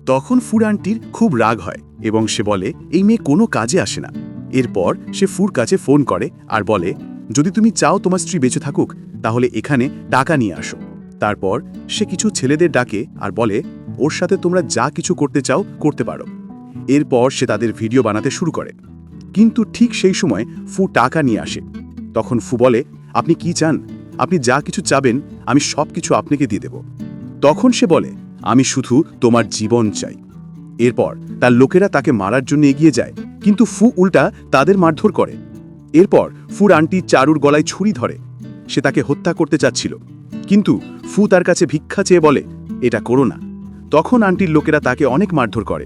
তখন ফুর আন্টির খুব রাগ হয় এবং সে বলে এই মেয়ে কোনো কাজে আসে না। এরপর সে ফুর কাছে ফোন করে আর বলে, যদি তুমি চাও তোমার স্ত্রী বেঁচে থাকুক তাহলে এখানে টাকা নিয়ে আসো। তারপর সে কিছু ছেলেদের ডাকে আর বলে, ওর সাথে তোমরা যা কিছু করতে চাও করতে পারো। এরপর সে তাদের ভিডিও বানাতে শুরু করে। কিন্তু ঠিক সেই সময় ফু টাকা নিয়ে আসে। তখন ফু বলে, আপনি কি চান? আপনি যা কিছু চাবেন আমি সব কিছু আপনাকে দিয়ে দেব। তখন সে বলে, আমি শুধু তোমার জীবন চাই। এরপর তার লোকেরা তাকে মারার জন্য এগিয়ে যায়, কিন্তু ফু উল্টা তাদের মারধর করে। এরপর ফুর আন্টি চারুর গলায় ছুরি ধরে। সে তাকে হত্যা করতে চাচ্ছিল, কিন্তু ফু তার কাছে ভিক্ষা চেয়ে বলে, এটা করো না। তখন আন্টির লোকেরা তাকে অনেক মারধর করে।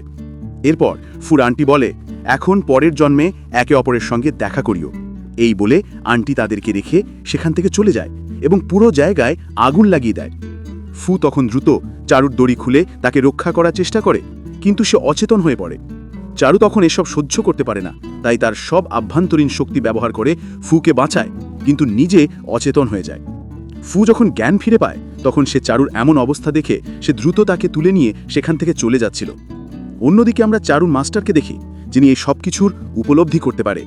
এরপর ফুর আন্টি বলে, এখন পরের জন্মে একে অপরের সঙ্গে দেখা করিও। এই বলে আন্টি তাদেরকে রেখে সেখান থেকে চলে যায় এবং পুরো জায়গায় আগুন লাগিয়ে দেয়। ফু তখন দ্রুত চারুর দড়ি খুলে তাকে রক্ষা করার চেষ্টা করে, কিন্তু সে অচেতন হয়ে পড়ে। চারু তখন এসব সহ্য করতে পারে না, তাই তার সব আভ্যন্তরীণ শক্তি ব্যবহার করে ফুকে বাঁচায়, কিন্তু নিজে অচেতন হয়ে যায়। ফু যখন জ্ঞান ফিরে পায় তখন সে চারুর এমন অবস্থা দেখে সে দ্রুত তাকে তুলে নিয়ে সেখান থেকে চলে যাচ্ছিল। অন্যদিকে আমরা চারুর মাস্টারকে দেখি, যিনি এই সব কিছুর উপলব্ধি করতে পারে।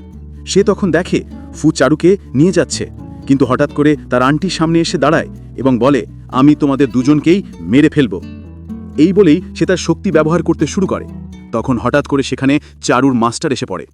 সে তখন দেখে ফু চারুকে নিয়ে যাচ্ছে, কিন্তু হঠাৎ করে তার আন্টির সামনে এসে দাঁড়ায় এবং বলে, আমি তোমাদের দুজনকেই মেরে ফেলব। এই বলেই সে তার শক্তি ব্যবহার করতে শুরু করে। তখন হঠাৎ করে সেখানে চারুর মাস্টার এসে পড়ে।